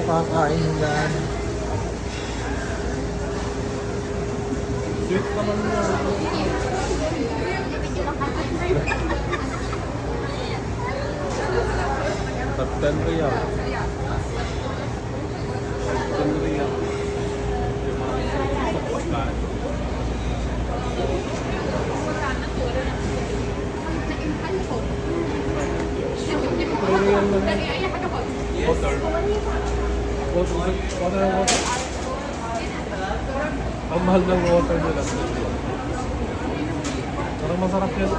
kakain yan. Sweet naman yun. Top 10 real. 10 real. Water. Water. Ang mahal ng water nila. Parang masarap yan.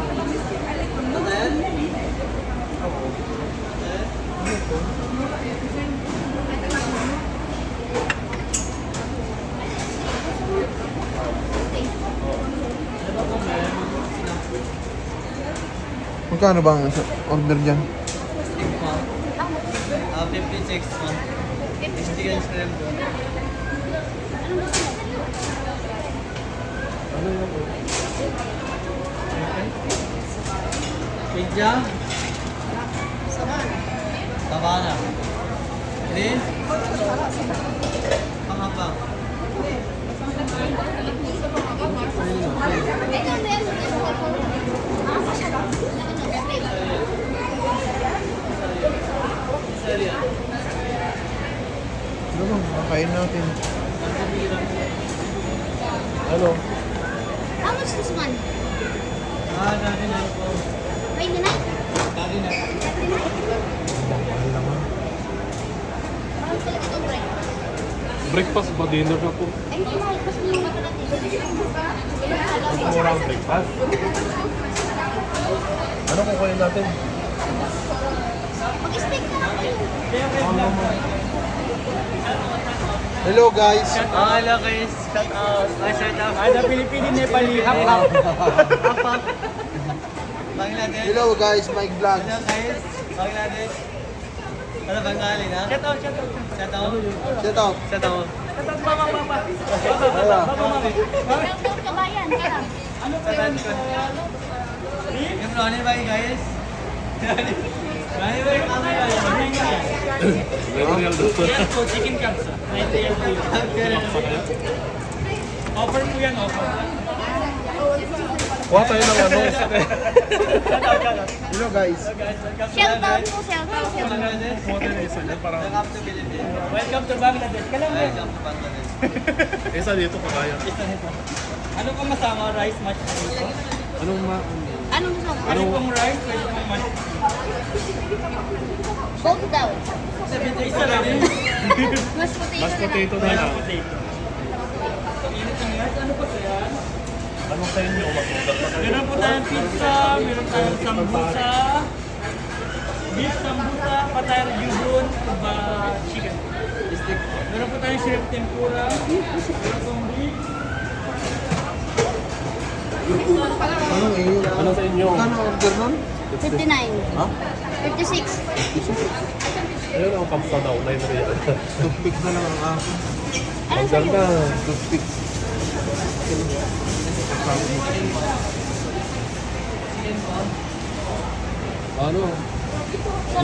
Magkano ba ang order dyan? 56 man. Chicken shrimp doon. Ano yun? Pizza? Sabana. Green? Pangapang. Ano bang kakain natin? Ano? How much this one? Dati na po. 29? Dati na. Mahal naman. Parang talaga itong break. Breakfast ba? Dinner na po? Ay, hindi mahal. Mas yung mata natin. Ang mura ang breakfast. Ano kukunin natin? Mag-steak na lang kayo. Hello guys! Hello guys. Shout out. Shout out. Ada Pilipini, Nepali, hap-hap. Apa? Bangladesh. Hello guys, Mike Vlogs. Hello guys. Bangladesh. Ano Bengali na? Shout out, shout out. Shout out. Shout out! Shout out. Shout out, mama, mama. Wala. Welcome to Kabayan. Kaya. Shout out ko. Yung Ronnie Bhai guys. Ronnie Bhai kami guys. Real doon. Yan po, chicken cups. 90 yan po yun. Offer po yan, offer. Kuha tayo ng ano. Shout out, shout out. Hello guys! Shout out po, shout out. Bangladesh. Kuha tayo ng isa dyan para Welcome to Philippines. Welcome to Bangladesh. Kalam yan. Welcome to Bangladesh. isa dito kagaya. Isa nito. Ano pong masama? Rice, mashed potato? Anong Anong gusto mo? Pwede pong rice, pwede pong mashed Both daw. Isa lang yun. Mas potato mashed na lang. potato na lang? Potato. Init ang rice. Ano po yan? Anong sa inyo? Matugat na kayo. Meron po tayong pizza, meron tayong sambusa, beef sambusa, patay yubun, chicken. Meron po tayong shrimp tempura, meron pong beef. Anong Ano sa inyo? Magkano order nun? 59. Ha? 56. Ayun ang kamsa daw. 9 real. Toothpick na lang ang akin. Ano Ang sa'yo? ganda. Toothpick. Ano?